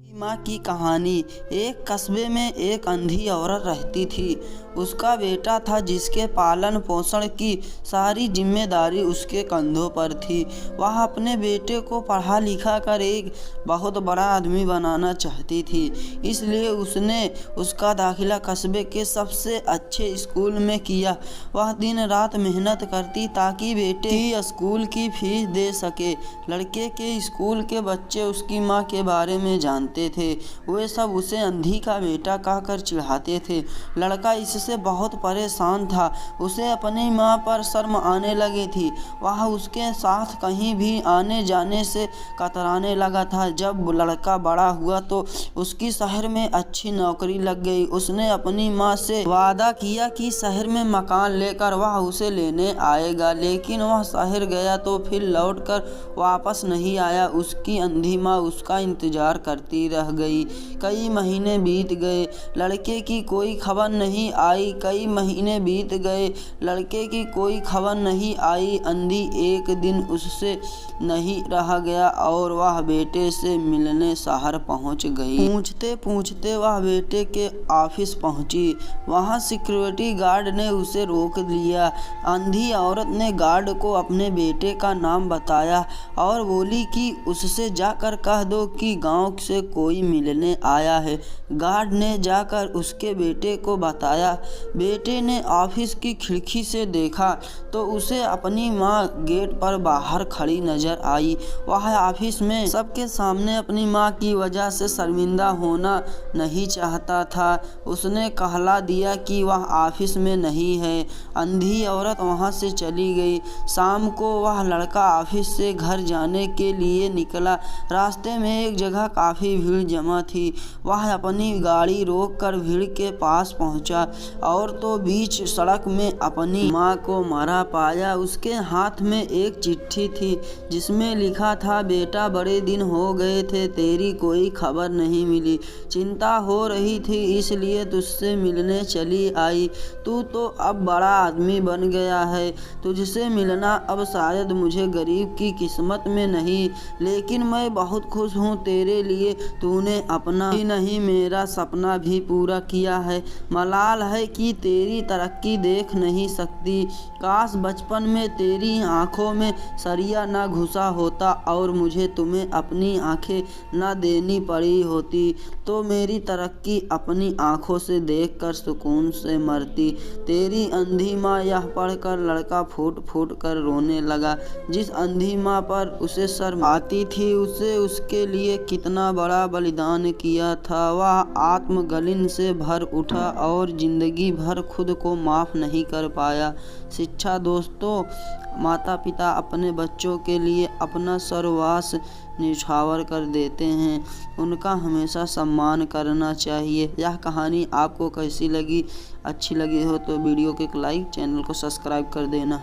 माँ की कहानी। एक कस्बे में एक अंधी औरत रहती थी। उसका बेटा था जिसके पालन पोषण की सारी जिम्मेदारी उसके कंधों पर थी। वह अपने बेटे को पढ़ा लिखा कर एक बहुत बड़ा आदमी बनाना चाहती थी, इसलिए उसने उसका दाखिला कस्बे के सबसे अच्छे स्कूल में किया। वह दिन रात मेहनत करती ताकि बेटे की स्कूल की फीस दे सके। लड़के के स्कूल के बच्चे उसकी माँ के बारे में जानते थे। वे सब उसे अंधी का बेटा कहकर चिढ़ाते थे। लड़का इससे बहुत परेशान था। उसे अपनी माँ पर शर्म आने लगी थी। वह उसके साथ कहीं भी आने जाने से कतराने लगा था। जब लड़का बड़ा हुआ तो उसकी शहर में अच्छी नौकरी लग गई। उसने अपनी माँ से वादा किया कि शहर में मकान लेकर वह उसे लेने आएगा, लेकिन वह शहर गया तो फिर लौटकर वापस नहीं आया। उसकी अंधी माँ उसका इंतजार करती रह गई। कई महीने बीत गए, लड़के की कोई खबर नहीं आई। कई महीने बीत गए, लड़के की कोई खबर नहीं आई। अंधी एक दिन उससे नहीं रहा गया और वह बेटे से मिलने शहर पहुंच गई। पूछते पूछते वह बेटे के ऑफिस पहुंची। वहां सिक्योरिटी गार्ड ने उसे रोक लिया। अंधी औरत ने गार्ड को अपने बेटे का नाम बताया और बोली कि उससे जाकर कह दो कि गांव से कोई मिलने आया है। गार्ड ने जाकर उसके बेटे को बताया। बेटे ने ऑफिस की खिड़की से देखा तो उसे अपनी माँ गेट पर बाहर खड़ी नजर आई। वह ऑफिस में सबके सामने अपनी माँ की वजह से शर्मिंदा होना नहीं चाहता था। उसने कहला दिया कि वह ऑफिस में नहीं है। अंधी औरत वहां से चली गई। शाम को वह लड़का ऑफिस से घर जाने के लिए निकला। रास्ते में एक जगह काफी भीड़ जमा थी। वह अपनी गाड़ी रोककर भीड़ के पास पहुंचा और तो बीच सड़क में अपनी माँ को मरा पाया। उसके हाथ में एक चिट्ठी थी जिसमें लिखा था, बेटा बड़े दिन हो गए थे, तेरी कोई खबर नहीं मिली। चिंता हो रही थी इसलिए तुझसे मिलने चली आई। तू तो अब बड़ा आदमी बन गया है। तुझसे मिलना अब शायद मुझे गरीब की किस्मत में नहीं, लेकिन मैं बहुत खुश हूँ तेरे लिए। तूने अपना ही नहीं मेरा सपना भी पूरा किया है। मलाल है कि तेरी तरक्की देख नहीं सकती। काश बचपन में तेरी आंखों में सरिया ना घुसा होता और मुझे तुम्हें अपनी आंखें ना देनी पड़ी होती, तो मेरी तरक्की अपनी आंखों से देखकर सुकून से मरती। तेरी अंधी माँ। यह पढ़कर लड़का फूट फूट कर रोने लगा। जिस अंधी माँ पर उसे शर्म आती थी, उसे उसके लिए कितना बड़ा बलिदान किया था। वह आत्मग्लानि से भर उठा और जिंदगी भर खुद को माफ नहीं कर पाया। शिक्षा दोस्तों, माता पिता अपने बच्चों के लिए अपना सर्वस्व न्यौछावर कर देते हैं। उनका हमेशा सम्मान करना चाहिए। यह कहानी आपको कैसी लगी? अच्छी लगी हो तो वीडियो को एक लाइक, चैनल को सब्सक्राइब कर देना।